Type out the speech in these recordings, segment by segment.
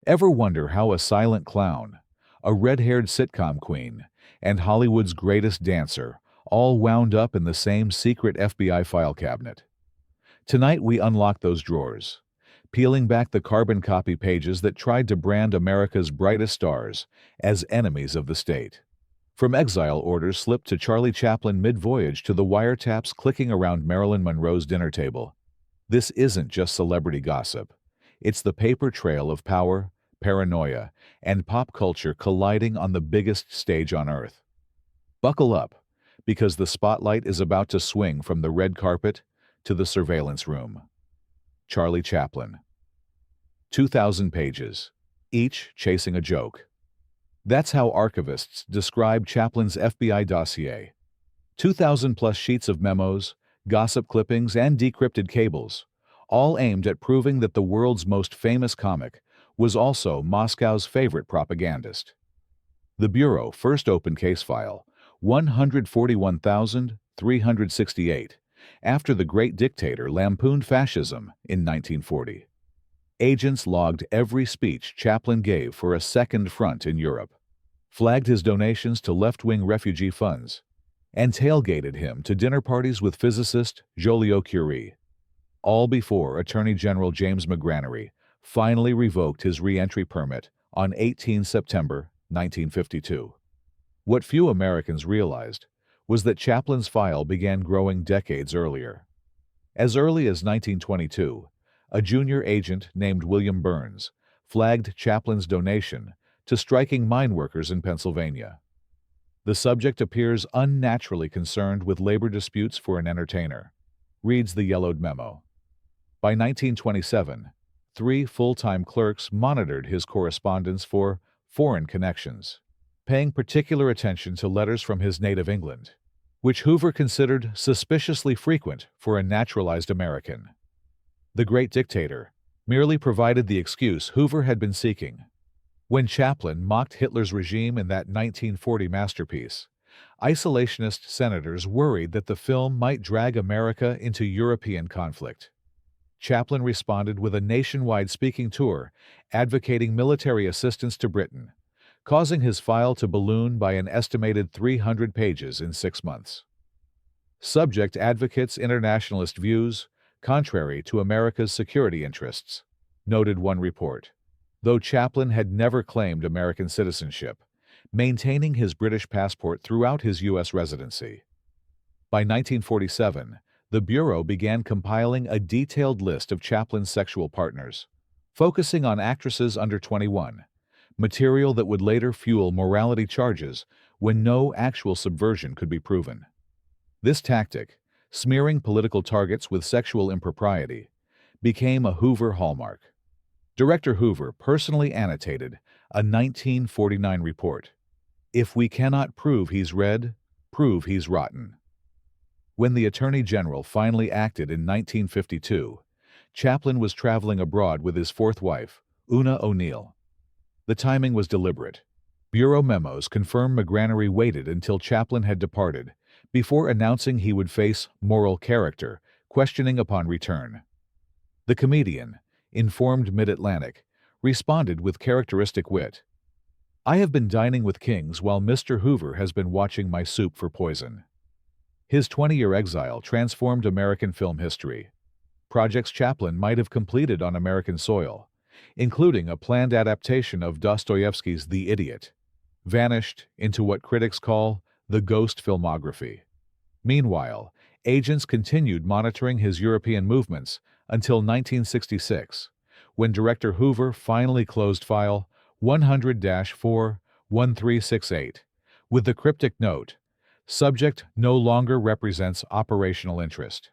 Ever wonder how a silent clown, a red-haired sitcom queen, and Hollywood's greatest dancer all wound up in the same secret FBI file cabinet? Tonight we unlock those drawers, peeling back the carbon copy pages that tried to brand America's brightest stars as enemies of the state. From exile orders slipped to Charlie Chaplin mid-voyage to the wiretaps clicking around Marilyn Monroe's dinner table, this isn't just celebrity gossip. It's the paper trail of power, paranoia, and pop culture colliding on the biggest stage on Earth. Buckle up, because the spotlight is about to swing from the red carpet to the surveillance room. Charlie Chaplin. 2,000 pages, each chasing a joke. That's how archivists describe Chaplin's FBI dossier. 2,000-plus sheets of memos, gossip clippings, and decrypted cables, all aimed at proving that the world's most famous comic was also Moscow's favorite propagandist. The Bureau first opened case file 141,368 after the great dictator lampooned fascism in 1940. Agents logged every speech Chaplin gave for a second front in Europe, flagged his donations to left-wing refugee funds, and tailgated him to dinner parties with physicist Joliot-Curie, all before Attorney General James McGranary finally revoked his re-entry permit on 18 September 1952. What few Americans realized was that Chaplin's file began growing decades earlier. As early as 1922, a junior agent named William Burns flagged Chaplin's donation to striking mine workers in Pennsylvania. The subject appears unnaturally concerned with labor disputes for an entertainer, reads the yellowed memo. By 1927, 3 full-time clerks monitored his correspondence for foreign connections, paying particular attention to letters from his native England, which Hoover considered suspiciously frequent for a naturalized American. The great dictator merely provided the excuse Hoover had been seeking. When Chaplin mocked Hitler's regime in that 1940 masterpiece, isolationist senators worried that the film might drag America into European conflict. Chaplin responded with a nationwide speaking tour advocating military assistance to Britain, causing his file to balloon by an estimated 300 pages in 6 months. Subject advocates internationalist views, contrary to America's security interests, noted one report, though Chaplin had never claimed American citizenship, maintaining his British passport throughout his U.S. residency. By 1947, the Bureau began compiling a detailed list of Chaplin's sexual partners, focusing on actresses under 21, material that would later fuel morality charges when no actual subversion could be proven. This tactic, smearing political targets with sexual impropriety, became a Hoover hallmark. Director Hoover personally annotated a 1949 report. "If we cannot prove he's red, prove he's rotten." When the Attorney General finally acted in 1952, Chaplin was traveling abroad with his fourth wife, Una O'Neill. The timing was deliberate. Bureau memos confirm McGranary waited until Chaplin had departed before announcing he would face moral character questioning upon return. The comedian, informed Mid-Atlantic, responded with characteristic wit. "I have been dining with kings while Mr. Hoover has been watching my soup for poison." His 20-year exile transformed American film history. Projects Chaplin might have completed on American soil, including a planned adaptation of Dostoevsky's The Idiot, vanished into what critics call the ghost filmography. Meanwhile, agents continued monitoring his European movements until 1966, when Director Hoover finally closed file 100-4-1368 with the cryptic note, "Subject no longer represents operational interest."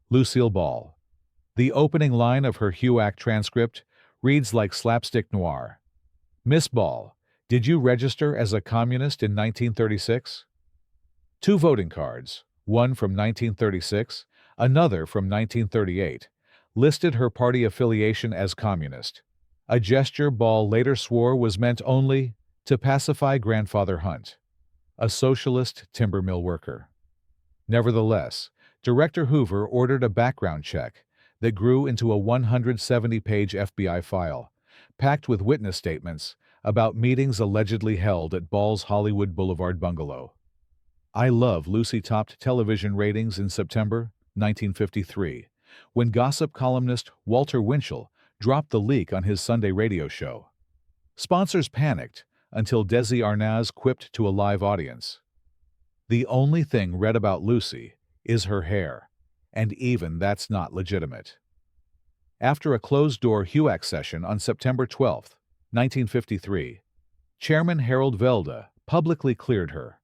Lucille Ball. The opening line of her HUAC transcript reads like slapstick noir. "Miss Ball, did you register as a communist in 1936? 2 voting cards, one from 1936, another from 1938, listed her party affiliation as communist, a gesture Ball later swore was meant only to pacify Grandfather Hunt, a socialist timber mill worker. Nevertheless, Director Hoover ordered a background check that grew into a 170-page FBI file, packed with witness statements about meetings allegedly held at Ball's Hollywood Boulevard bungalow. I Love Lucy topped television ratings in September 1953, when gossip columnist Walter Winchell dropped the leak on his Sunday radio show. Sponsors panicked until Desi Arnaz quipped to a live audience, "The only thing read about Lucy is her hair, and even that's not legitimate." After a closed-door HUAC session on September 12, 1953, Chairman Harold Velda publicly cleared her,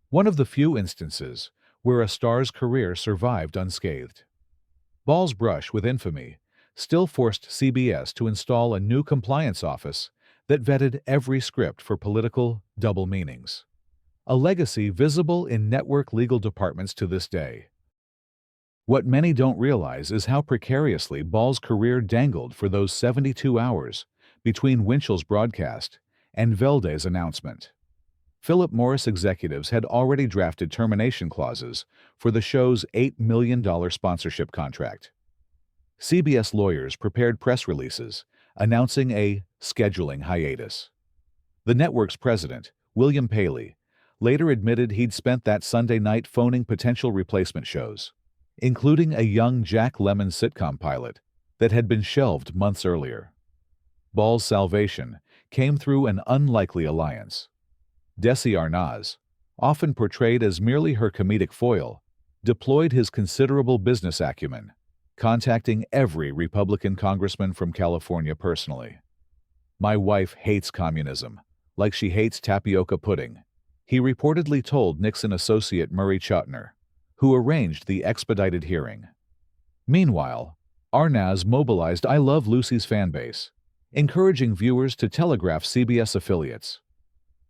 one of the few instances where a star's career survived unscathed. Ball's brush with infamy still forced CBS to install a new compliance office that vetted every script for political double meanings, a legacy visible in network legal departments to this day. What many don't realize is how precariously Ball's career dangled for those 72 hours between Winchell's broadcast and Velda's announcement. Philip Morris executives had already drafted termination clauses for the show's $8 million sponsorship contract. CBS lawyers prepared press releases announcing a scheduling hiatus. The network's president, William Paley, later admitted he'd spent that Sunday night phoning potential replacement shows, including a young Jack Lemmon sitcom pilot that had been shelved months earlier. Ball's salvation came through an unlikely alliance. Desi Arnaz, often portrayed as merely her comedic foil, deployed his considerable business acumen, contacting every Republican congressman from California personally. "My wife hates communism, like she hates tapioca pudding," he reportedly told Nixon associate Murray Chotiner, who arranged the expedited hearing. Meanwhile, Arnaz mobilized I Love Lucy's fanbase, encouraging viewers to telegraph CBS affiliates.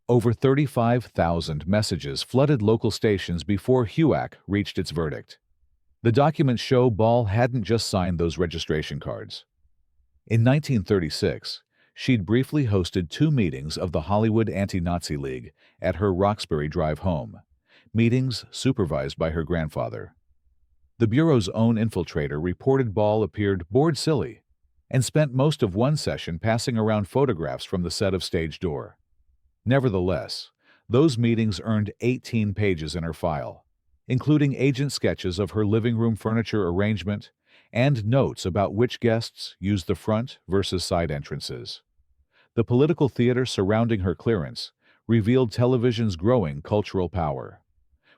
Over 35,000 messages flooded local stations before HUAC reached its verdict. The documents show Ball hadn't just signed those registration cards. In 1936, she'd briefly hosted 2 meetings of the Hollywood Anti-Nazi League at her Roxbury Drive home, meetings supervised by her grandfather. The Bureau's own infiltrator reported Ball appeared bored silly and spent most of one session passing around photographs from the set of Stage Door. Nevertheless, those meetings earned 18 pages in her file, including agent sketches of her living room furniture arrangement and notes about which guests used the front versus side entrances. The political theater surrounding her clearance revealed television's growing cultural power.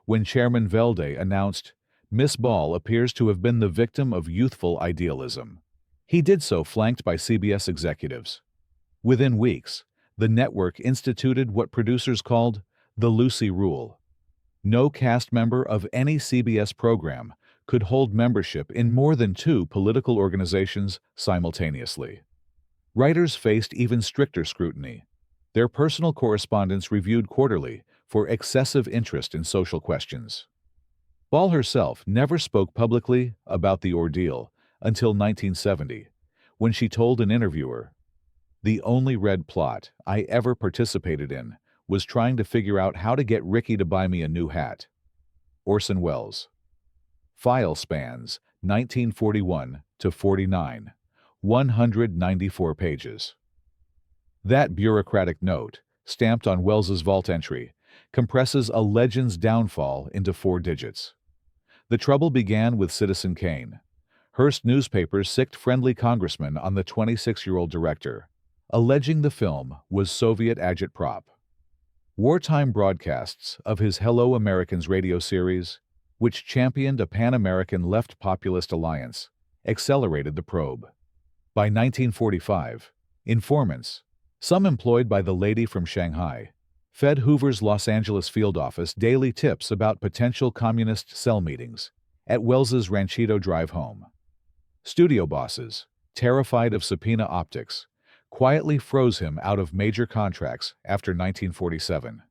When Chairman Velda announced, "Miss Ball appears to have been the victim of youthful idealism," he did so flanked by CBS executives. Within weeks, the network instituted what producers called the Lucy Rule. No cast member of any CBS program could hold membership in more than 2 political organizations simultaneously. Writers faced even stricter scrutiny. Their personal correspondence reviewed quarterly for excessive interest in social questions. Ball herself never spoke publicly about the ordeal until 1970, when she told an interviewer, "The only red plot I ever participated in was trying to figure out how to get Ricky to buy me a new hat." Orson Wells. File spans 1941 to 49, 194 pages. That bureaucratic note, stamped on Wells's vault entry, compresses a legend's downfall into 4 digits. The trouble began with Citizen Kane. Hearst newspapers sicked friendly congressman on the 26-year-old director, alleging the film was Soviet agitprop. Wartime broadcasts of his Hello Americans radio series, which championed a Pan-American left populist alliance, accelerated the probe. By 1945, informants, some employed by the lady from Shanghai, fed Hoover's Los Angeles field office daily tips about potential communist cell meetings at Wells's Ranchito Drive home. Studio bosses, terrified of subpoena optics, quietly froze him out of major contracts after 1947.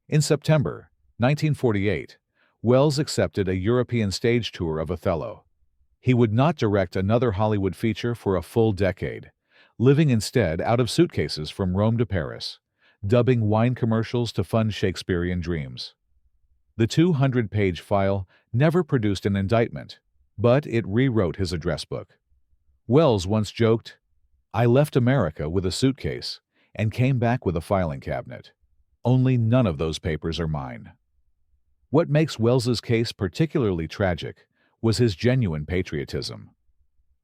In September 1948, Wells accepted a European stage tour of Othello. He would not direct another Hollywood feature for a full decade, living instead out of suitcases from Rome to Paris, dubbing wine commercials to fund Shakespearean dreams. The 200-page file never produced an indictment, but it rewrote his address book. Wells once joked, I left America with a suitcase and came back with a filing cabinet. Only none of those papers are mine. What makes Wells's case particularly tragic was his genuine patriotism.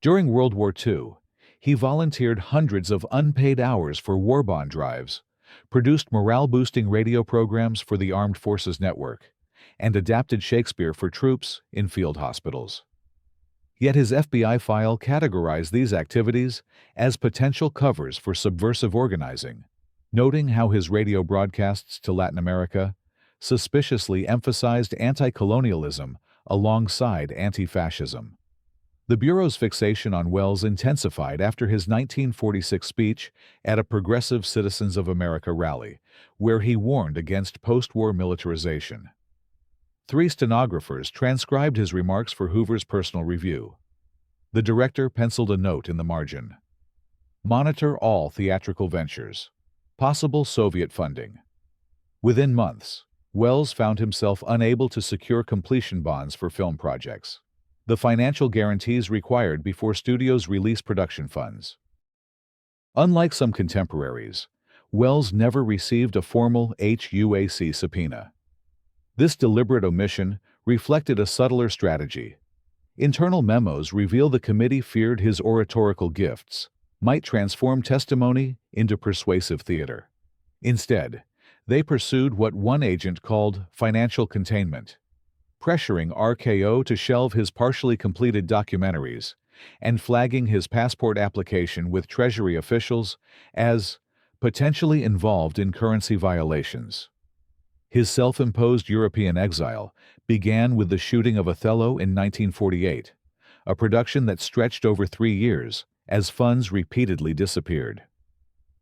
During World War II, he volunteered hundreds of unpaid hours for war bond drives, produced morale-boosting radio programs for the Armed Forces Network, and adapted Shakespeare for troops in field hospitals. Yet his FBI file categorized these activities as potential covers for subversive organizing, noting how his radio broadcasts to Latin America suspiciously emphasized anti-colonialism alongside anti-fascism. The Bureau's fixation on Wells intensified after his 1946 speech at a Progressive Citizens of America rally, where he warned against post-war militarization. 3 stenographers transcribed his remarks for Hoover's personal review. The director penciled a note in the margin. Monitor all theatrical ventures. Possible Soviet funding. Within months, Wells found himself unable to secure completion bonds for film projects, the financial guarantees required before studios release production funds. Unlike some contemporaries, Wells never received a formal HUAC subpoena. This deliberate omission reflected a subtler strategy. Internal memos reveal the committee feared his oratorical gifts might transform testimony into persuasive theater. Instead, they pursued what one agent called financial containment, pressuring RKO to shelve his partially completed documentaries and flagging his passport application with Treasury officials as potentially involved in currency violations. His self-imposed European exile began with the shooting of Othello in 1948, a production that stretched over 3 years as funds repeatedly disappeared.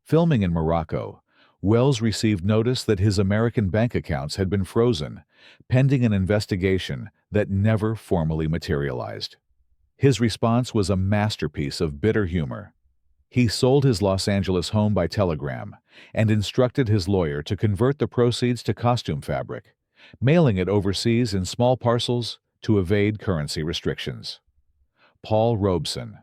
Filming in Morocco, Wells received notice that his American bank accounts had been frozen, pending an investigation that never formally materialized. His response was a masterpiece of bitter humor. He sold his Los Angeles home by telegram and instructed his lawyer to convert the proceeds to costume fabric, mailing it overseas in small parcels to evade currency restrictions. Paul Robson.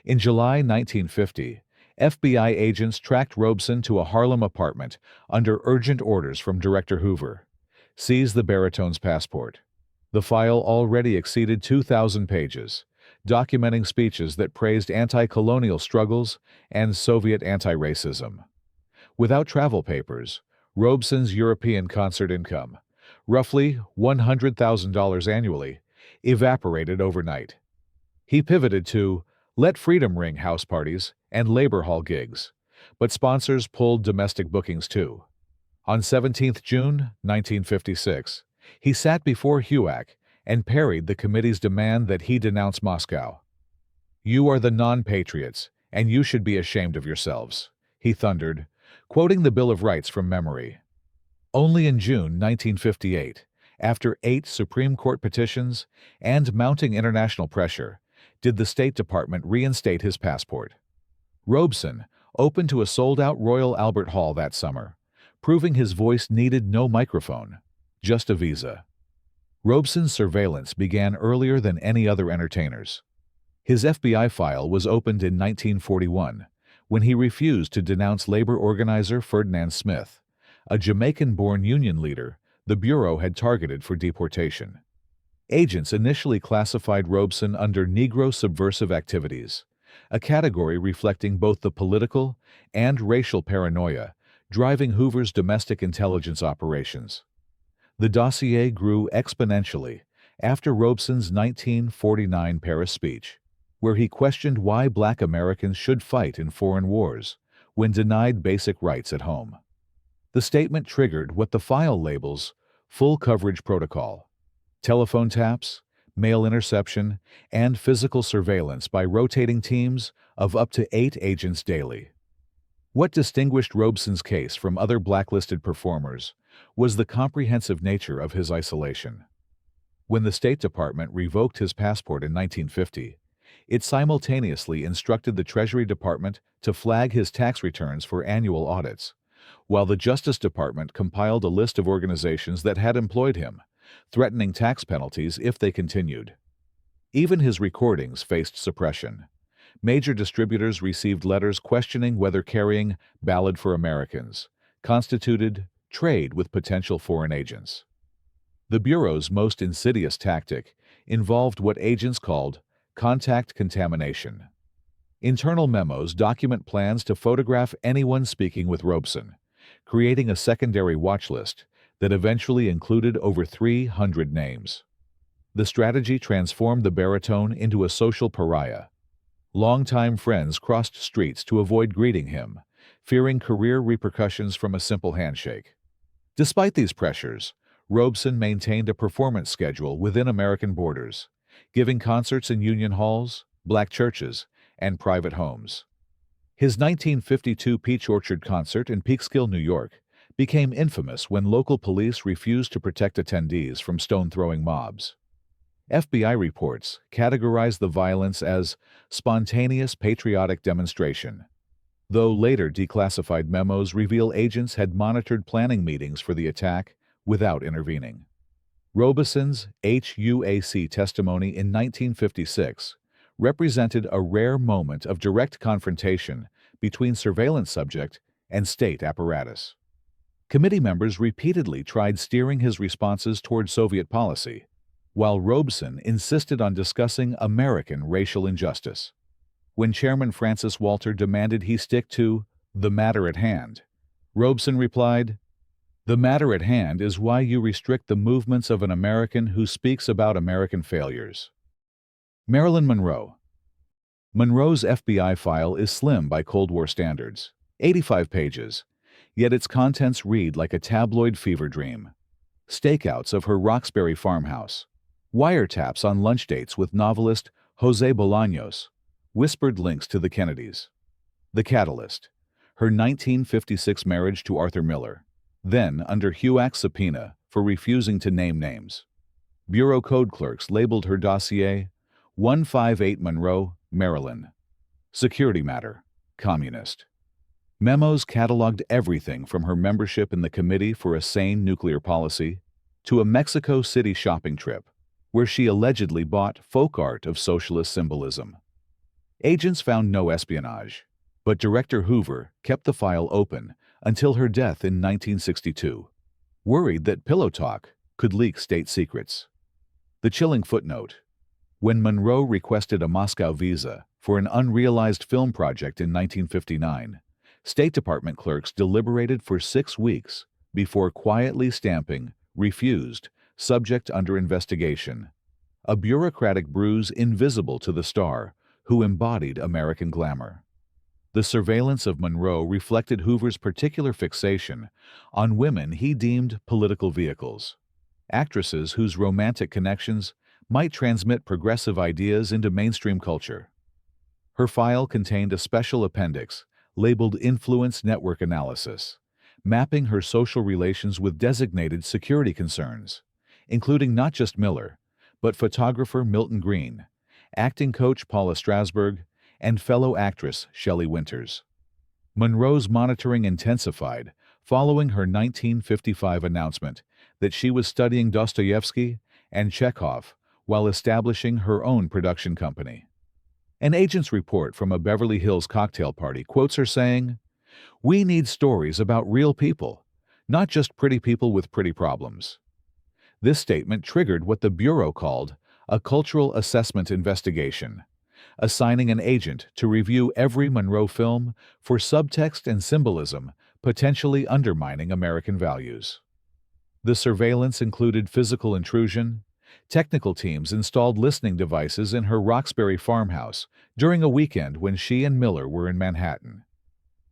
In July 1950, FBI agents tracked Robson to a Harlem apartment under urgent orders from Director Hoover. Seize the baritone's passport. The file already exceeded 2,000 pages, documenting speeches that praised anti-colonial struggles and Soviet anti-racism. Without travel papers, Robson's European concert income, roughly $100,000 annually, evaporated overnight. He pivoted to Let Freedom Ring house parties and labor hall gigs, but sponsors pulled domestic bookings too. On 17 June 1956, he sat before HUAC and parried the committee's demand that he denounce Moscow. "You are the non-patriots, and you should be ashamed of yourselves," he thundered, quoting the Bill of Rights from memory. Only in June 1958, after 8 Supreme Court petitions and mounting international pressure, did the State Department reinstate his passport. Robson opened to a sold-out Royal Albert Hall that summer, proving his voice needed no microphone, just a visa. Robson's surveillance began earlier than any other entertainer's. His FBI file was opened in 1941, when he refused to denounce labor organizer Ferdinand Smith, a Jamaican-born union leader the Bureau had targeted for deportation. Agents initially classified Robson under Negro subversive activities, a category reflecting both the political and racial paranoia driving Hoover's domestic intelligence operations. The dossier grew exponentially after Robson's 1949 Paris speech, where he questioned why Black Americans should fight in foreign wars when denied basic rights at home. The statement triggered what the file labels full coverage protocol: telephone taps, mail interception, and physical surveillance by rotating teams of up to 8 agents daily. What distinguished Robson's case from other blacklisted performers was the comprehensive nature of his isolation. When the State Department revoked his passport in 1950, it simultaneously instructed the Treasury Department to flag his tax returns for annual audits, while the Justice Department compiled a list of organizations that had employed him, threatening tax penalties if they continued. Even his recordings faced suppression. Major distributors received letters questioning whether carrying Ballad for Americans constituted trade with potential foreign agents. The Bureau's most insidious tactic involved what agents called contact contamination. Internal memos document plans to photograph anyone speaking with Robson, creating a secondary watch list that eventually included over 300 names. The strategy transformed the baritone into a social pariah. Longtime friends crossed streets to avoid greeting him, fearing career repercussions from a simple handshake. Despite these pressures, Robson maintained a performance schedule within American borders, giving concerts in union halls, black churches, and private homes. His 1952 Peach Orchard concert in Peekskill, New York, became infamous when local police refused to protect attendees from stone-throwing mobs. FBI reports categorized the violence as spontaneous patriotic demonstration, though later declassified memos reveal agents had monitored planning meetings for the attack without intervening. Robson's HUAC testimony in 1956 represented a rare moment of direct confrontation between surveillance subject and state apparatus. Committee members repeatedly tried steering his responses toward Soviet policy, while Robson insisted on discussing American racial injustice. When Chairman Francis Walter demanded he stick to the matter at hand, Robson replied, "The matter at hand is why you restrict the movements of an American who speaks about American failures." Marilyn Monroe. Monroe's FBI file is slim by Cold War standards, 85 pages, yet its contents read like a tabloid fever dream. Stakeouts of her Roxbury farmhouse, wiretaps on lunch dates with novelist Jose Bolaños, whispered links to the Kennedys. The catalyst, her 1956 marriage to Arthur Miller, then under HUAC subpoena for refusing to name names. Bureau code clerks labeled her dossier 158 Monroe, Maryland. Security matter, communist. Memos cataloged everything from her membership in the Committee for a Sane Nuclear Policy to a Mexico City shopping trip, where she allegedly bought folk art of socialist symbolism. Agents found no espionage, but Director Hoover kept the file open until her death in 1962, worried that pillow talk could leak state secrets. The chilling footnote: when Monroe requested a Moscow visa for an unrealized film project in 1959, State Department clerks deliberated for 6 weeks before quietly stamping "refused, subject under investigation," a bureaucratic bruise invisible to the star who embodied American glamour. The surveillance of Monroe reflected Hoover's particular fixation on women he deemed political vehicles, actresses whose romantic connections might transmit progressive ideas into mainstream culture. Her file contained a special appendix labeled Influence Network Analysis, mapping her social relations with designated security concerns, including not just Miller, but photographer Milton Green, acting coach Paula Strasberg, and fellow actress Shelley Winters. Monroe's monitoring intensified following her 1955 announcement that she was studying Dostoevsky and Chekhov while establishing her own production company. An agent's report from a Beverly Hills cocktail party quotes her saying, "We need stories about real people, not just pretty people with pretty problems." This statement triggered what the Bureau called a cultural assessment investigation, assigning an agent to review every Monroe film for subtext and symbolism potentially undermining American values. The surveillance included physical intrusion. Technical teams installed listening devices in her Roxbury farmhouse during a weekend when she and Miller were in Manhattan.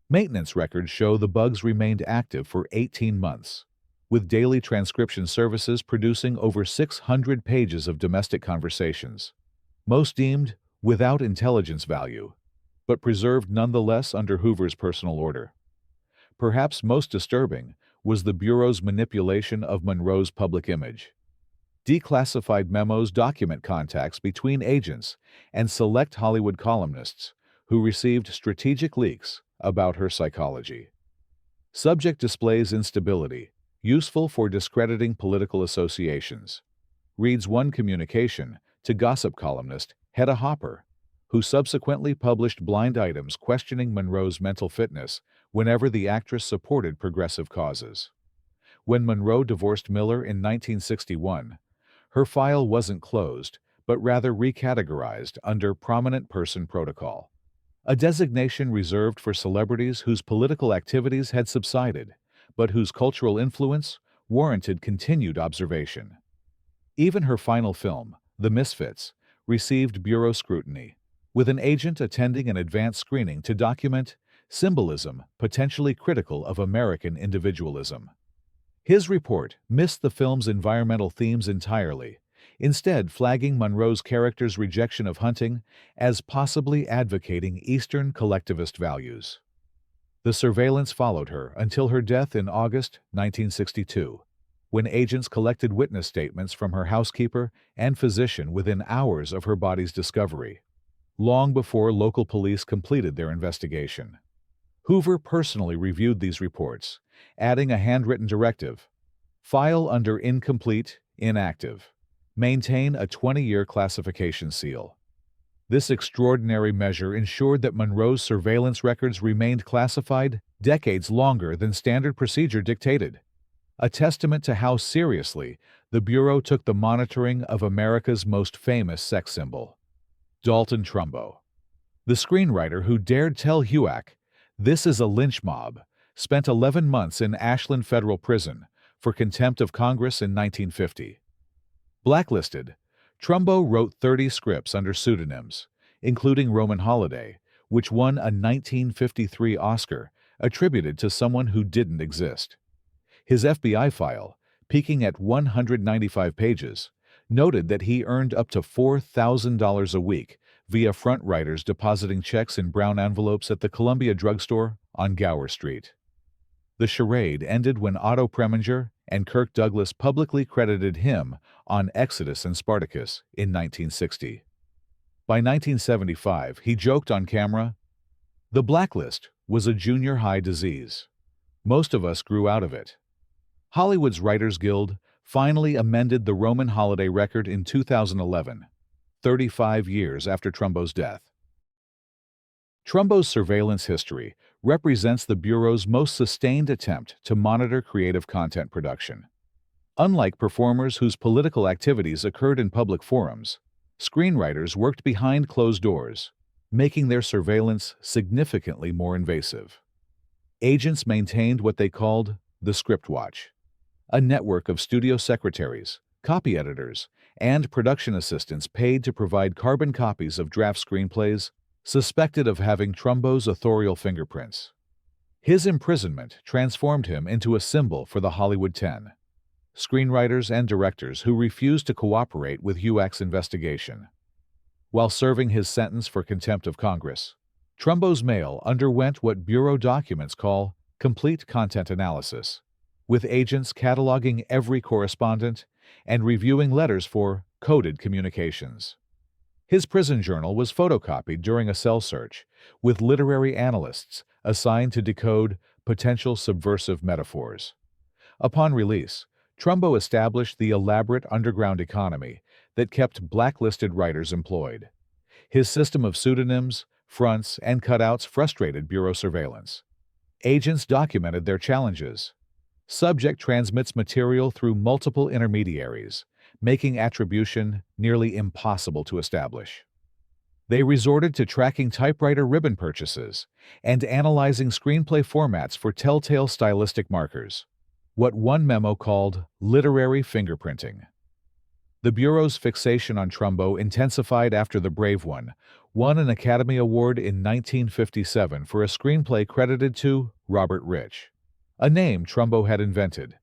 Maintenance records show the bugs remained active for 18 months, with daily transcription services producing over 600 pages of domestic conversations, most deemed without intelligence value, but preserved nonetheless under Hoover's personal order. Perhaps most disturbing was the Bureau's manipulation of Monroe's public image. Declassified memos document contacts between agents and select Hollywood columnists who received strategic leaks about her psychology. Subject displays instability, useful for discrediting political associations, reads one communication to gossip columnist Hedda Hopper, who subsequently published blind items questioning Monroe's mental fitness whenever the actress supported progressive causes. When Monroe divorced Miller in 1961, her file wasn't closed, but rather recategorized under Prominent Person Protocol, a designation reserved for celebrities whose political activities had subsided, but whose cultural influence warranted continued observation. Even her final film, The Misfits, received bureau scrutiny, with an agent attending an advanced screening to document symbolism potentially critical of American individualism. His report missed the film's environmental themes entirely, instead flagging Monroe's character's rejection of hunting as possibly advocating Eastern collectivist values. The surveillance followed her until her death in August 1962, when agents collected witness statements from her housekeeper and physician within hours of her body's discovery, long before local police completed their investigation. Hoover personally reviewed these reports, adding a handwritten directive: file under incomplete, inactive. Maintain a 20-year classification seal. This extraordinary measure ensured that Monroe's surveillance records remained classified decades longer than standard procedure dictated, a testament to how seriously the Bureau took the monitoring of America's most famous sex symbol. Dalton Trumbo, the screenwriter who dared tell HUAC, "This is a lynch mob," spent 11 months in Ashland Federal Prison for contempt of Congress in 1950. Blacklisted, Trumbo wrote 30 scripts under pseudonyms, including Roman Holiday, which won a 1953 Oscar attributed to someone who didn't exist. His FBI file, peaking at 195 pages, noted that he earned up to $4,000 a week via front writers depositing checks in brown envelopes at the Columbia Drugstore on Gower Street. The charade ended when Otto Preminger and Kirk Douglas publicly credited him on Exodus and Spartacus in 1960. By 1975, he joked on camera, "The blacklist was a junior high disease. Most of us grew out of it." Hollywood's Writers Guild finally amended the Roman Holiday record in 2011, 35 years after Trumbo's death. Trumbo's surveillance history represents the Bureau's most sustained attempt to monitor creative content production. Unlike performers whose political activities occurred in public forums, screenwriters worked behind closed doors, making their surveillance significantly more invasive. Agents maintained what they called the Script Watch, a network of studio secretaries, copy editors, and production assistants paid to provide carbon copies of draft screenplays suspected of having Trumbo's authorial fingerprints. His imprisonment transformed him into a symbol for the Hollywood 10, screenwriters and directors who refused to cooperate with HUAC's investigation. While serving his sentence for contempt of Congress, Trumbo's mail underwent what Bureau documents call complete content analysis, with agents cataloging every correspondent and reviewing letters for coded communications. His prison journal was photocopied during a cell search, with literary analysts assigned to decode potential subversive metaphors. Upon release, Trumbo established the elaborate underground economy that kept blacklisted writers employed. His system of pseudonyms, fronts, and cutouts frustrated Bureau surveillance. Agents documented their challenges. Subject transmits material through multiple intermediaries, making attribution nearly impossible to establish. They resorted to tracking typewriter ribbon purchases and analyzing screenplay formats for telltale stylistic markers, what one memo called literary fingerprinting. The Bureau's fixation on Trumbo intensified after The Brave One won an Academy Award in 1957 for a screenplay credited to Robert Rich, a name Trumbo had invented.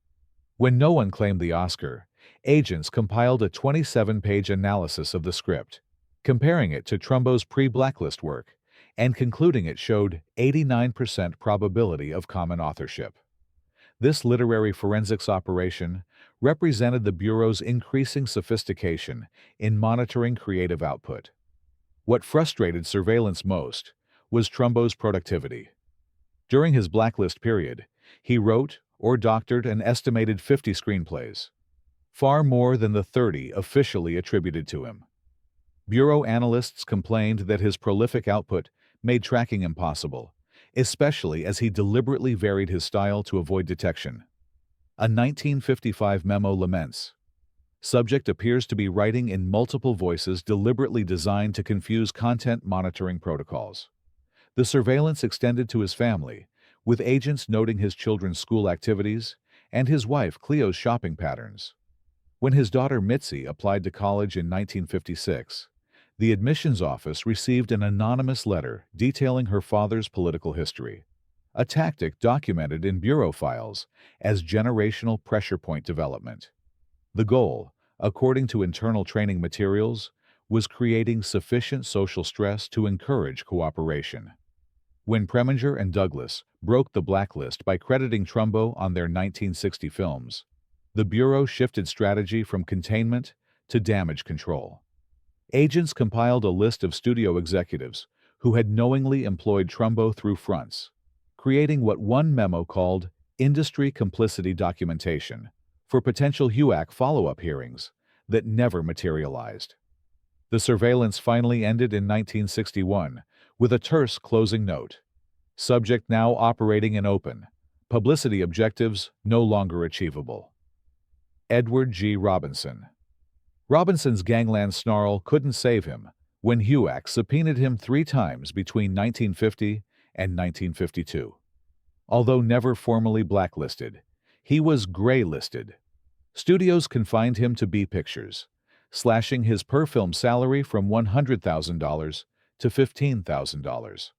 When no one claimed the Oscar, agents compiled a 27-page analysis of the script, comparing it to Trumbo's pre-blacklist work, and concluding it showed 89% probability of common authorship. This literary forensics operation represented the Bureau's increasing sophistication in monitoring creative output. What frustrated surveillance most was Trumbo's productivity. During his blacklist period, he wrote or doctored an estimated 50 screenplays, far more than the 30 officially attributed to him. Bureau analysts complained that his prolific output made tracking impossible, especially as he deliberately varied his style to avoid detection. A 1955 memo laments, "Subject appears to be writing in multiple voices deliberately designed to confuse content monitoring protocols." The surveillance extended to his family, with agents noting his children's school activities and his wife Cleo's shopping patterns. When his daughter Mitzi applied to college in 1956, the admissions office received an anonymous letter detailing her father's political history, a tactic documented in bureau files as generational pressure point development. The goal, according to internal training materials, was creating sufficient social stress to encourage cooperation. When Preminger and Douglas broke the blacklist by crediting Trumbo on their 1960 films, the Bureau shifted strategy from containment to damage control. Agents compiled a list of studio executives who had knowingly employed Trumbo through fronts, creating what one memo called industry complicity documentation for potential HUAC follow-up hearings that never materialized. The surveillance finally ended in 1961 with a terse closing note. Subject now operating in open. Publicity objectives no longer achievable. Edward G. Robinson. Robinson's gangland snarl couldn't save him when HUAC subpoenaed him 3 times between 1950 and 1952. Although never formally blacklisted, he was gray-listed. Studios confined him to B pictures, slashing his per-film salary from $100,000 to $15,000.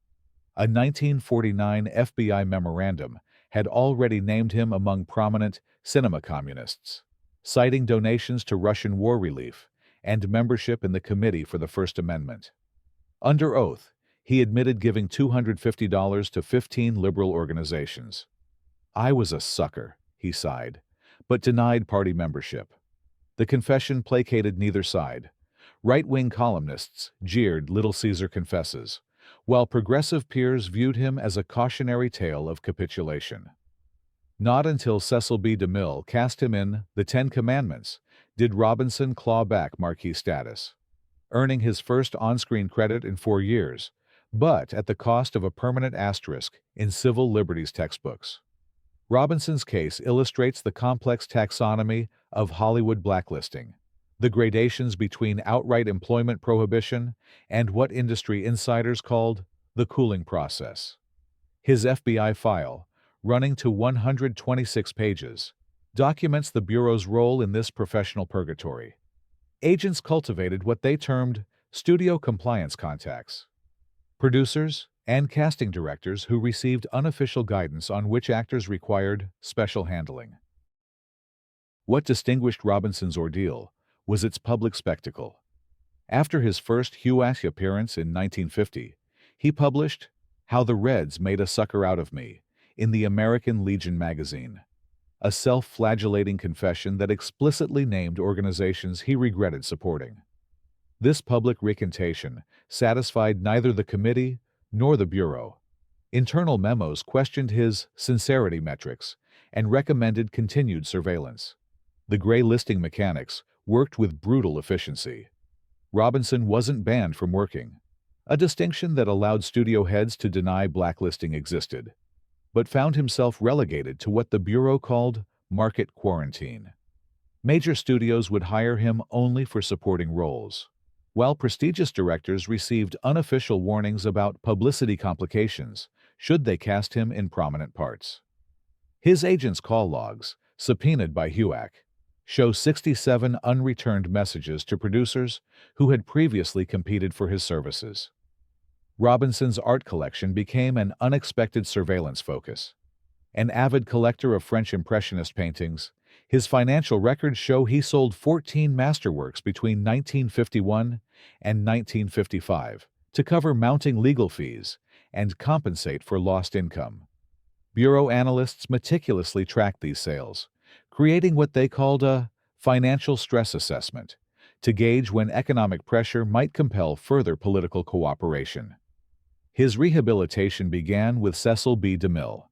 A 1949 FBI memorandum had already named him among prominent cinema communists, citing donations to Russian war relief and membership in the Committee for the First Amendment. Under oath, he admitted giving $250 to 15 liberal organizations. "I was a sucker," he sighed, but denied party membership. The confession placated neither side. Right-wing columnists jeered Little Caesar confesses, while progressive peers viewed him as a cautionary tale of capitulation. Not until Cecil B. DeMille cast him in The Ten Commandments did Robinson claw back marquee status, earning his first on-screen credit in 4 years, but at the cost of a permanent asterisk in civil liberties textbooks. Robinson's case illustrates the complex taxonomy of Hollywood blacklisting, the gradations between outright employment prohibition and what industry insiders called the cooling process. His FBI file, running to 126 pages, documents the Bureau's role in this professional purgatory. Agents cultivated what they termed studio compliance contacts, producers and casting directors who received unofficial guidance on which actors required special handling. What distinguished Robinson's ordeal was its public spectacle. After his first HUAC appearance in 1950, he published How the Reds Made a Sucker Out of Me in the American Legion magazine, a self-flagellating confession that explicitly named organizations he regretted supporting. This public recantation satisfied neither the committee nor the Bureau. Internal memos questioned his sincerity metrics and recommended continued surveillance. The gray listing mechanics worked with brutal efficiency. Robinson wasn't banned from working, a distinction that allowed studio heads to deny blacklisting existed, but found himself relegated to what the Bureau called market quarantine. Major studios would hire him only for supporting roles, while prestigious directors received unofficial warnings about publicity complications should they cast him in prominent parts. His agent's call logs, subpoenaed by HUAC, show 67 unreturned messages to producers who had previously competed for his services. Robinson's art collection became an unexpected surveillance focus. An avid collector of French Impressionist paintings, his financial records show he sold 14 masterworks between 1951 and 1955 to cover mounting legal fees and compensate for lost income. Bureau analysts meticulously tracked these sales, creating what they called a financial stress assessment to gauge when economic pressure might compel further political cooperation. His rehabilitation began with Cecil B. DeMille,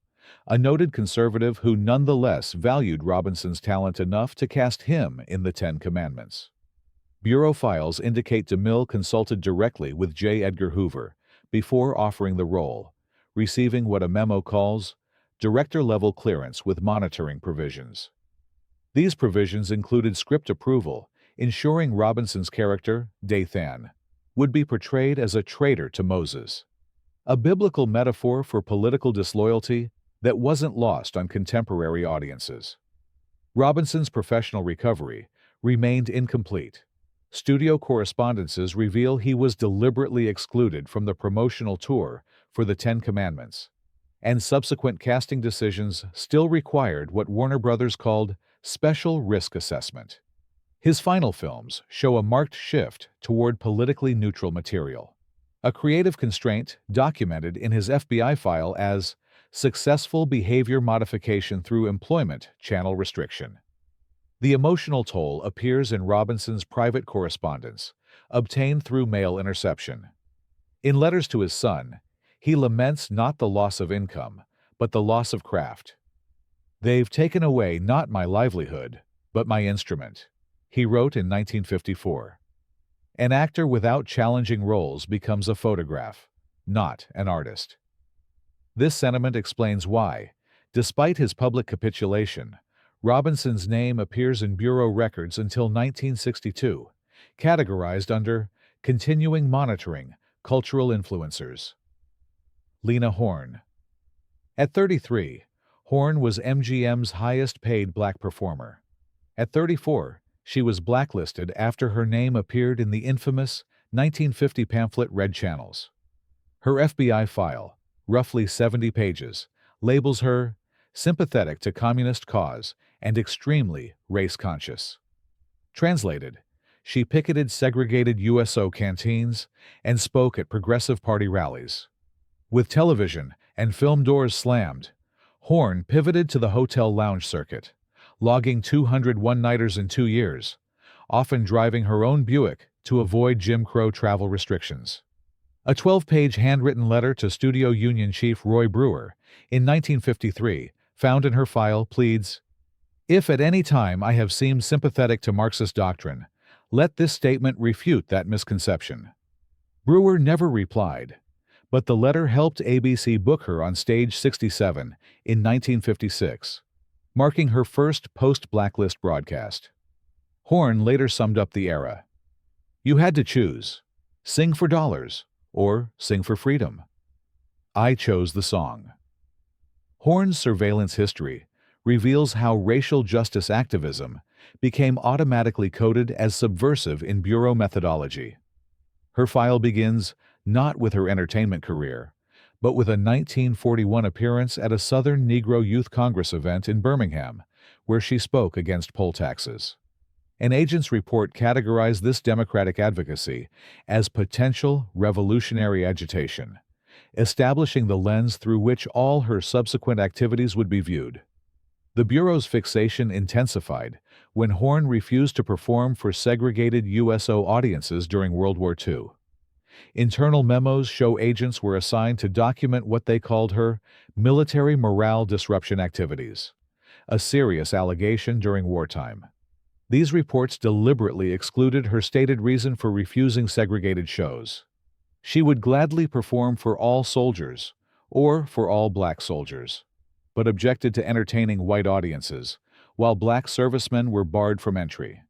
a noted conservative who nonetheless valued Robinson's talent enough to cast him in The Ten Commandments. Bureau files indicate DeMille consulted directly with J. Edgar Hoover before offering the role, receiving what a memo calls director-level clearance with monitoring provisions. These provisions included script approval, ensuring Robinson's character, Dathan, would be portrayed as a traitor to Moses, a biblical metaphor for political disloyalty that wasn't lost on contemporary audiences. Robinson's professional recovery remained incomplete. Studio correspondences reveal he was deliberately excluded from the promotional tour for the Ten Commandments, and subsequent casting decisions still required what Warner Brothers called special risk assessment. His final films show a marked shift toward politically neutral material, a creative constraint documented in his FBI file as successful behavior modification through employment channel restriction. The emotional toll appears in Robinson's private correspondence, obtained through mail interception. In letters to his son, he laments not the loss of income, but the loss of craft. "They've taken away not my livelihood, but my instrument," he wrote in 1954. An actor without challenging roles becomes a photograph, not an artist. This sentiment explains why, despite his public capitulation, Robinson's name appears in Bureau records until 1962, categorized under Continuing Monitoring, Cultural Influencers. Lena Horn. At 33, Horn was MGM's highest-paid black performer. At 34, she was blacklisted after her name appeared in the infamous 1950 pamphlet Red Channels. Her FBI file, roughly 70 pages, labels her sympathetic to communist cause and extremely race-conscious. Translated, she picketed segregated USO canteens and spoke at Progressive Party rallies. With television and film doors slammed, Horn pivoted to the hotel lounge circuit, logging 200 one-nighters in 2 years, often driving her own Buick to avoid Jim Crow travel restrictions. A 12-page handwritten letter to Studio Union Chief Roy Brewer in 1953, found in her file, pleads, "If at any time I have seemed sympathetic to Marxist doctrine, let this statement refute that misconception." Brewer never replied, but the letter helped ABC book her on Stage 67 in 1956, marking her first post-blacklist broadcast. Horn later summed up the era. "You had to choose, sing for dollars or sing for freedom. I chose the song." Horn's surveillance history reveals how racial justice activism became automatically coded as subversive in Bureau methodology. Her file begins not with her entertainment career, but with a 1941 appearance at a Southern Negro Youth Congress event in Birmingham, where she spoke against poll taxes. An agent's report categorized this democratic advocacy as potential revolutionary agitation, establishing the lens through which all her subsequent activities would be viewed. The Bureau's fixation intensified when Horn refused to perform for segregated USO audiences during World War II. Internal memos show agents were assigned to document what they called her military morale disruption activities, a serious allegation during wartime. These reports deliberately excluded her stated reason for refusing segregated shows. She would gladly perform for all soldiers, or for all black soldiers, but objected to entertaining white audiences, while black servicemen were barred from entry.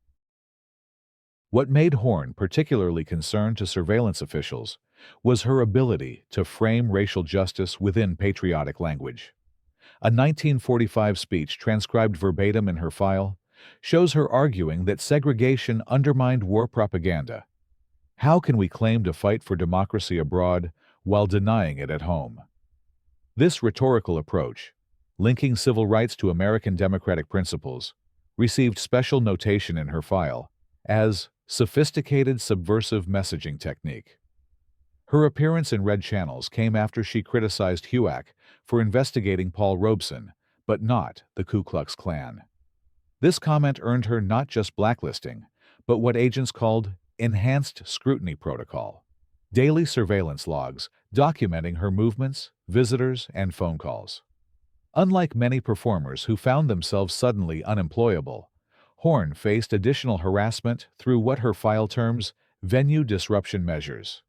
What made Horn particularly concerned to surveillance officials was her ability to frame racial justice within patriotic language. A 1945 speech transcribed verbatim in her file shows her arguing that segregation undermined war propaganda. "How can we claim to fight for democracy abroad while denying it at home?" This rhetorical approach, linking civil rights to American democratic principles, received special notation in her file as sophisticated subversive messaging technique. Her appearance in Red Channels came after she criticized HUAC for investigating Paul Robson, but not the Ku Klux Klan. This comment earned her not just blacklisting, but what agents called enhanced scrutiny protocol, daily surveillance logs documenting her movements, visitors, and phone calls. Unlike many performers who found themselves suddenly unemployable, Horn faced additional harassment through what her file terms venue disruption measures.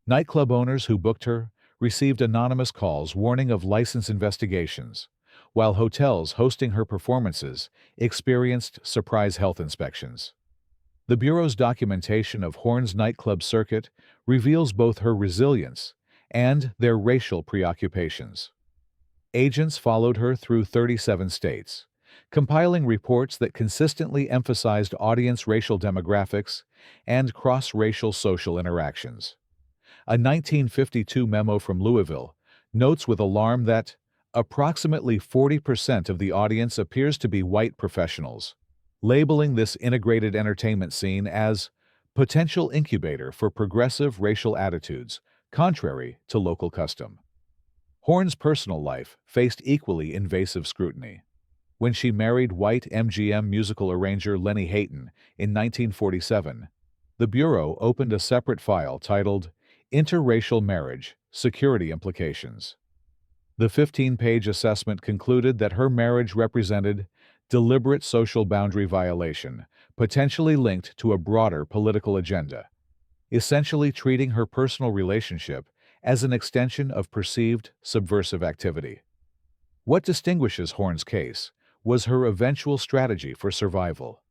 Nightclub owners who booked her received anonymous calls warning of license investigations, while hotels hosting her performances experienced surprise health inspections. The Bureau's documentation of Horn's nightclub circuit reveals both her resilience and their racial preoccupations. Agents followed her through 37 states, compiling reports that consistently emphasized audience racial demographics and cross-racial social interactions. A 1952 memo from Louisville notes with alarm that approximately 40% of the audience appears to be white professionals, labeling this integrated entertainment scene as potential incubator for progressive racial attitudes, contrary to local custom. Horn's personal life faced equally invasive scrutiny. When she married white MGM musical arranger Lenny Hayton in 1947, the Bureau opened a separate file titled Interracial Marriage: Security Implications. The 15-page assessment concluded that her marriage represented deliberate social boundary violation, potentially linked to a broader political agenda, essentially treating her personal relationship as an extension of perceived subversive activity. What distinguishes Horn's case was her eventual strategy for survival: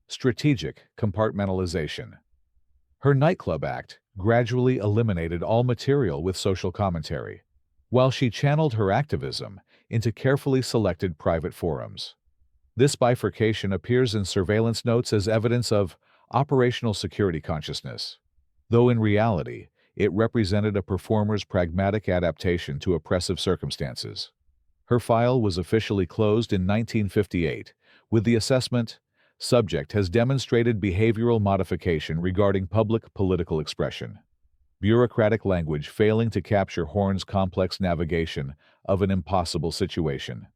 strategic compartmentalization. Her nightclub act gradually eliminated all material with social commentary, while she channeled her activism into carefully selected private forums. This bifurcation appears in surveillance notes as evidence of operational security consciousness, though in reality, it represented a performer's pragmatic adaptation to oppressive circumstances. Her file was officially closed in 1958 with the assessment, "Subject has demonstrated behavioral modification regarding public political expression." Bureaucratic language failing to capture Horn's complex navigation of an impossible situation.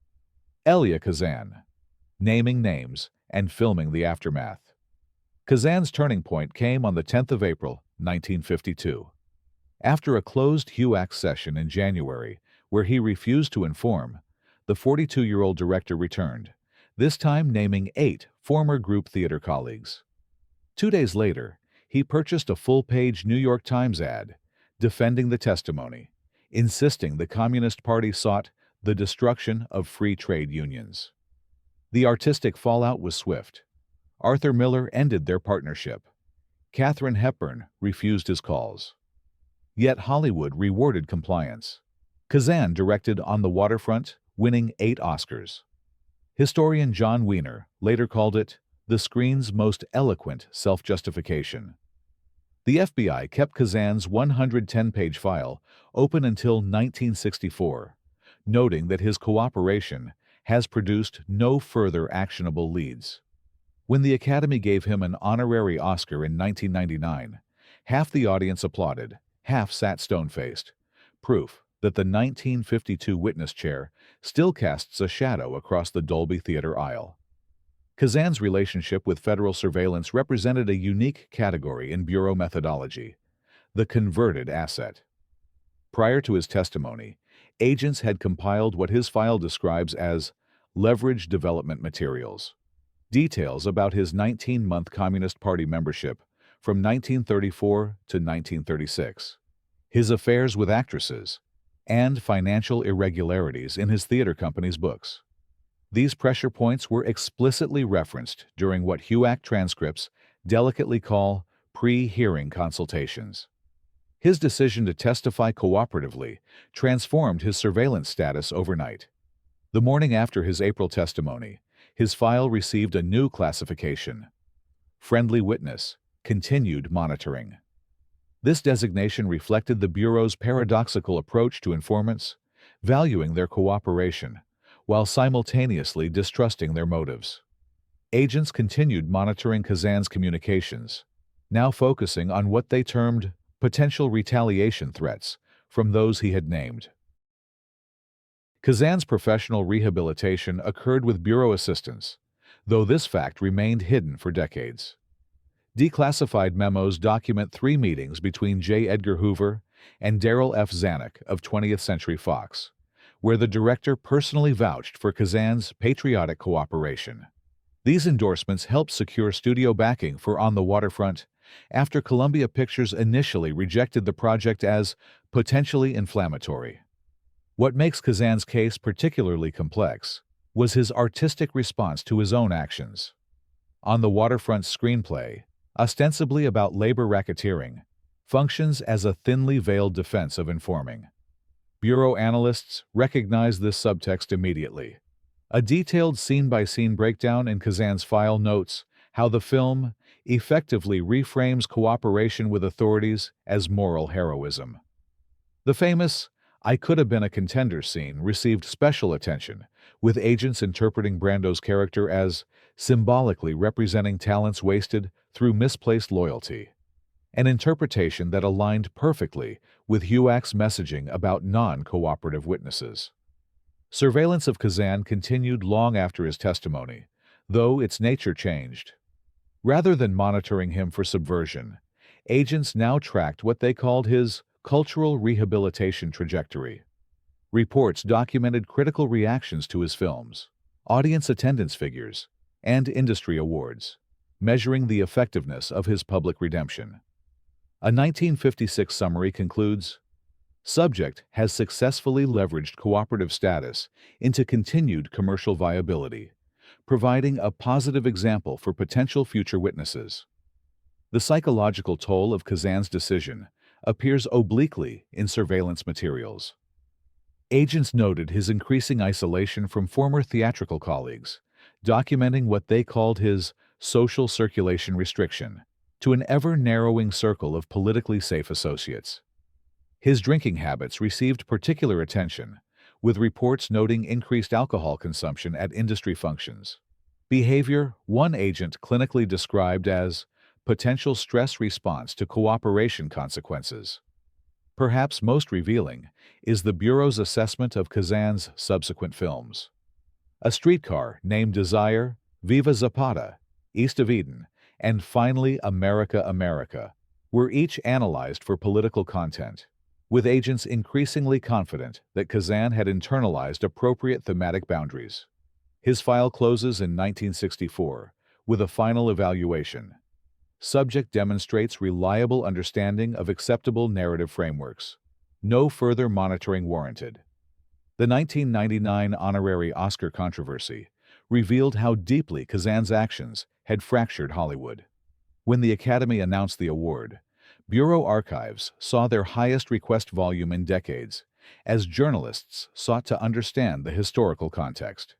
Elia Kazan. Naming names and filming the aftermath. Kazan's turning point came on the 10th of April, 1952. After a closed HUAC session in January, where he refused to inform, the 42-year-old director returned, this time naming 8 former group theater colleagues. 2 days later, he purchased a full-page New York Times ad defending the testimony, insisting the Communist Party sought the destruction of free trade unions. The artistic fallout was swift. Arthur Miller ended their partnership. Katharine Hepburn refused his calls. Yet Hollywood rewarded compliance. Kazan directed On the Waterfront, winning 8 Oscars. Historian John Wiener later called it the screen's most eloquent self-justification. The FBI kept Kazan's 110-page file open until 1964, noting that his cooperation has produced no further actionable leads. When the Academy gave him an honorary Oscar in 1999, half the audience applauded, half sat stone-faced, proof that the 1952 witness chair still casts a shadow across the Dolby Theater aisle. Kazan's relationship with federal surveillance represented a unique category in Bureau methodology: the converted asset. Prior to his testimony, agents had compiled what his file describes as leverage development materials, details about his 19-month Communist Party membership from 1934 to 1936, his affairs with actresses, and financial irregularities in his theater company's books. These pressure points were explicitly referenced during what HUAC transcripts delicately call pre-hearing consultations. His decision to testify cooperatively transformed his surveillance status overnight. The morning after his April testimony, his file received a new classification: friendly witness, continued monitoring. This designation reflected the Bureau's paradoxical approach to informants, valuing their cooperation while simultaneously distrusting their motives. Agents continued monitoring Kazan's communications, now focusing on what they termed potential retaliation threats from those he had named. Kazan's professional rehabilitation occurred with Bureau assistance, though this fact remained hidden for decades. Declassified memos document 3 meetings between J. Edgar Hoover and Darrell F. Zanuck of 20th Century Fox, where the director personally vouched for Kazan's patriotic cooperation. These endorsements helped secure studio backing for On the Waterfront after Columbia Pictures initially rejected the project as potentially inflammatory. What makes Kazan's case particularly complex was his artistic response to his own actions. On the Waterfront's screenplay, ostensibly about labor racketeering, functions as a thinly veiled defense of informing. Bureau analysts recognized this subtext immediately. A detailed scene-by-scene breakdown in Kazan's file notes how the film effectively reframes cooperation with authorities as moral heroism. The famous "I could have been a contender" scene received special attention, with agents interpreting Brando's character as symbolically representing talents wasted through misplaced loyalty, an interpretation that aligned perfectly with HUAC's messaging about non-cooperative witnesses. Surveillance of Kazan continued long after his testimony, though its nature changed. Rather than monitoring him for subversion, agents now tracked what they called his cultural rehabilitation trajectory. Reports documented critical reactions to his films, audience attendance figures, and industry awards, measuring the effectiveness of his public redemption. A 1956 summary concludes, "Subject has successfully leveraged cooperative status into continued commercial viability, providing a positive example for potential future witnesses." The psychological toll of Kazan's decision appears obliquely in surveillance materials. Agents noted his increasing isolation from former theatrical colleagues, documenting what they called his social circulation restriction to an ever-narrowing circle of politically safe associates. His drinking habits received particular attention, with reports noting increased alcohol consumption at industry functions. Behavior one agent clinically described as potential stress response to cooperation consequences. Perhaps most revealing is the Bureau's assessment of Kazan's subsequent films. A Streetcar Named Desire, Viva Zapata, East of Eden, and finally America, America were each analyzed for political content, with agents increasingly confident that Kazan had internalized appropriate thematic boundaries. His file closes in 1964 with a final evaluation. Subject demonstrates reliable understanding of acceptable narrative frameworks. No further monitoring warranted. The 1999 honorary Oscar controversy revealed how deeply Kazan's actions had fractured Hollywood. When the Academy announced the award, Bureau archives saw their highest request volume in decades, as journalists sought to understand the historical context.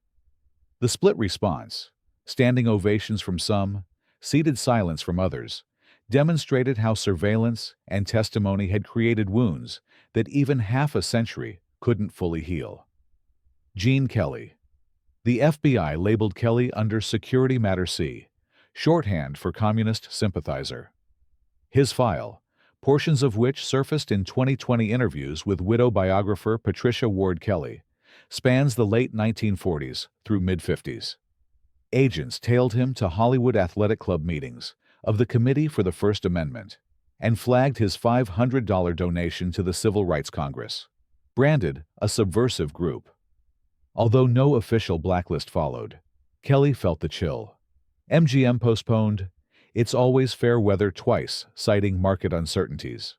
The split response, standing ovations from some, seated silence from others, demonstrated how surveillance and testimony had created wounds that even half a century couldn't fully heal. Gene Kelly. The FBI labeled Kelly under Security Matter C, shorthand for communist sympathizer. His file, portions of which surfaced in 2020 interviews with widow biographer Patricia Ward Kelly, spans the late 1940s through mid-50s. Agents tailed him to Hollywood Athletic Club meetings of the Committee for the First Amendment and flagged his $500 donation to the Civil Rights Congress, branded a subversive group. Although no official blacklist followed, Kelly felt the chill. MGM postponed "It's Always Fair Weather" twice, citing market uncertainties.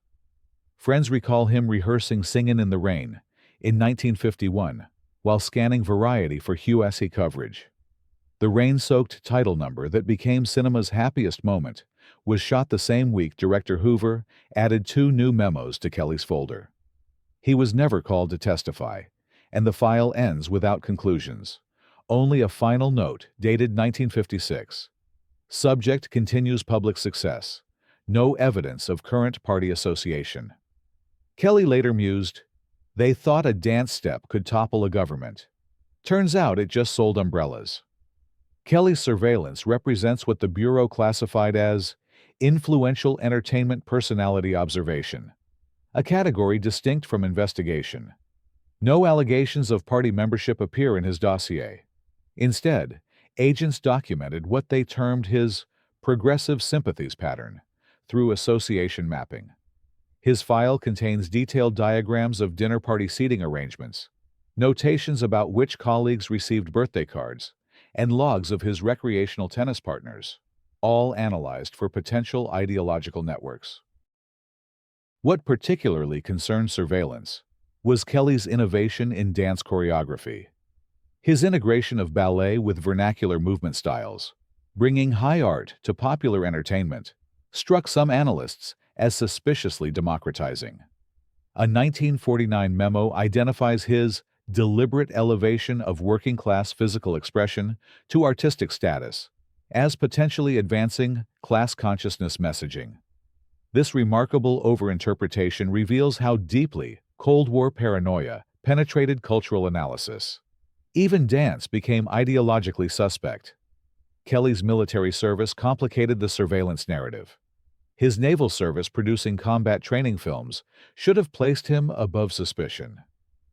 Friends recall him rehearsing Singin' in the Rain in 1951 while scanning Variety for HUAC coverage. The rain-soaked title number that became cinema's happiest moment was shot the same week director Hoover added 2 new memos to Kelly's folder. He was never called to testify, and the file ends without conclusions. Only a final note dated 1956. Subject continues public success. No evidence of current party association. Kelly later mused, "They thought a dance step could topple a government. Turns out it just sold umbrellas." Kelly's surveillance represents what the Bureau classified as influential entertainment personality observation, a category distinct from investigation. No allegations of party membership appear in his dossier. Instead, agents documented what they termed his progressive sympathies pattern through association mapping. His file contains detailed diagrams of dinner party seating arrangements, notations about which colleagues received birthday cards, and logs of his recreational tennis partners, all analyzed for potential ideological networks. What particularly concerned surveillance was Kelly's innovation in dance choreography. His integration of ballet with vernacular movement styles, bringing high art to popular entertainment, struck some analysts as suspiciously democratizing. A 1949 memo identifies his deliberate elevation of working-class physical expression to artistic status as potentially advancing class consciousness messaging. This remarkable overinterpretation reveals how deeply Cold War paranoia penetrated cultural analysis. Even dance became ideologically suspect. Kelly's military service complicated the surveillance narrative. His naval service producing combat training films should have placed him above suspicion.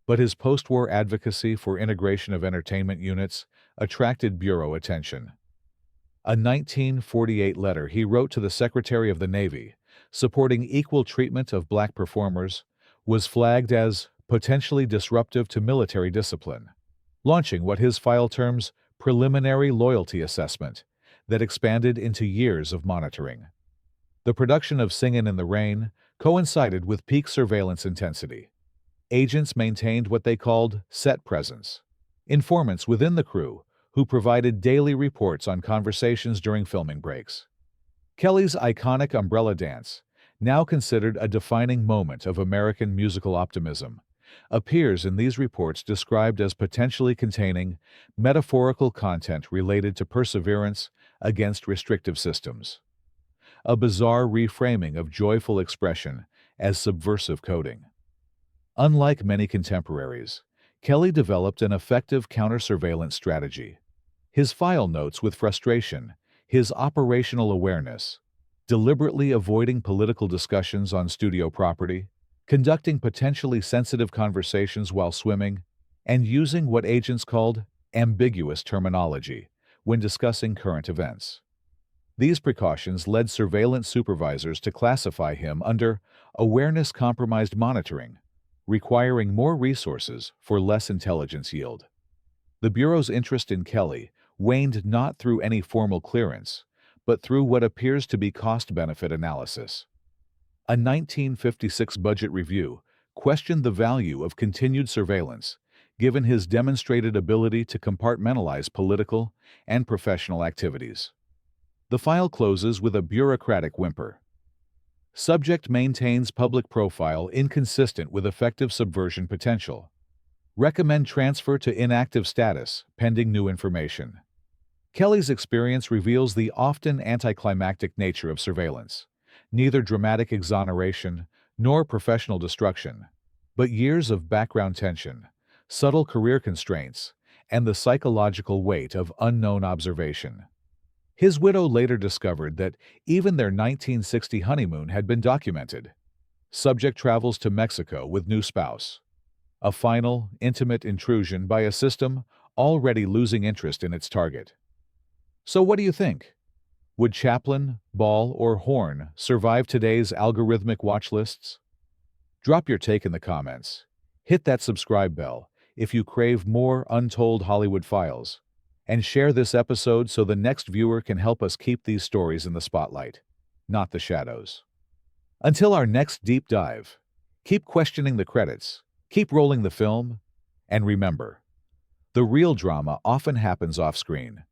But his post-war advocacy for integration of entertainment units attracted Bureau attention. A 1948 letter he wrote to the Secretary of the Navy, supporting equal treatment of black performers, was flagged as potentially disruptive to military discipline, launching what his file terms preliminary loyalty assessment that expanded into years of monitoring. The production of Singin' in the Rain coincided with peak surveillance intensity. Agents maintained what they called set presence, informants within the crew who provided daily reports on conversations during filming breaks. Kelly's iconic umbrella dance, now considered a defining moment of American musical optimism, appears in these reports described as potentially containing metaphorical content related to perseverance against restrictive systems. A bizarre reframing of joyful expression as subversive coding. Unlike many contemporaries, Kelly developed an effective counter-surveillance strategy. His file notes with frustration, his operational awareness, deliberately avoiding political discussions on studio property, conducting potentially sensitive conversations while swimming, and using what agents called ambiguous terminology when discussing current events. These precautions led surveillance supervisors to classify him under awareness-compromised monitoring, requiring more resources for less intelligence yield. The Bureau's interest in Kelly waned not through any formal clearance, but through what appears to be cost-benefit analysis. A 1956 budget review questioned the value of continued surveillance, given his demonstrated ability to compartmentalize political and professional activities. The file closes with a bureaucratic whimper. Subject maintains public profile inconsistent with effective subversion potential. Recommend transfer to inactive status pending new information. Kelly's experience reveals the often anticlimactic nature of surveillance. Neither dramatic exoneration nor professional destruction, but years of background tension, subtle career constraints, and the psychological weight of unknown observation. His widow later discovered that even their 1960 honeymoon had been documented. Subject travels to Mexico with new spouse. A final, intimate intrusion by a system already losing interest in its target. So what do you think? Would Chaplin, Ball, or Horn survive today's algorithmic watch lists? Drop your take in the comments. Hit that subscribe bell if you crave more untold Hollywood files. And share this episode so the next viewer can help us keep these stories in the spotlight, not the shadows. Until our next deep dive, keep questioning the credits, keep rolling the film, and remember, the real drama often happens off-screen.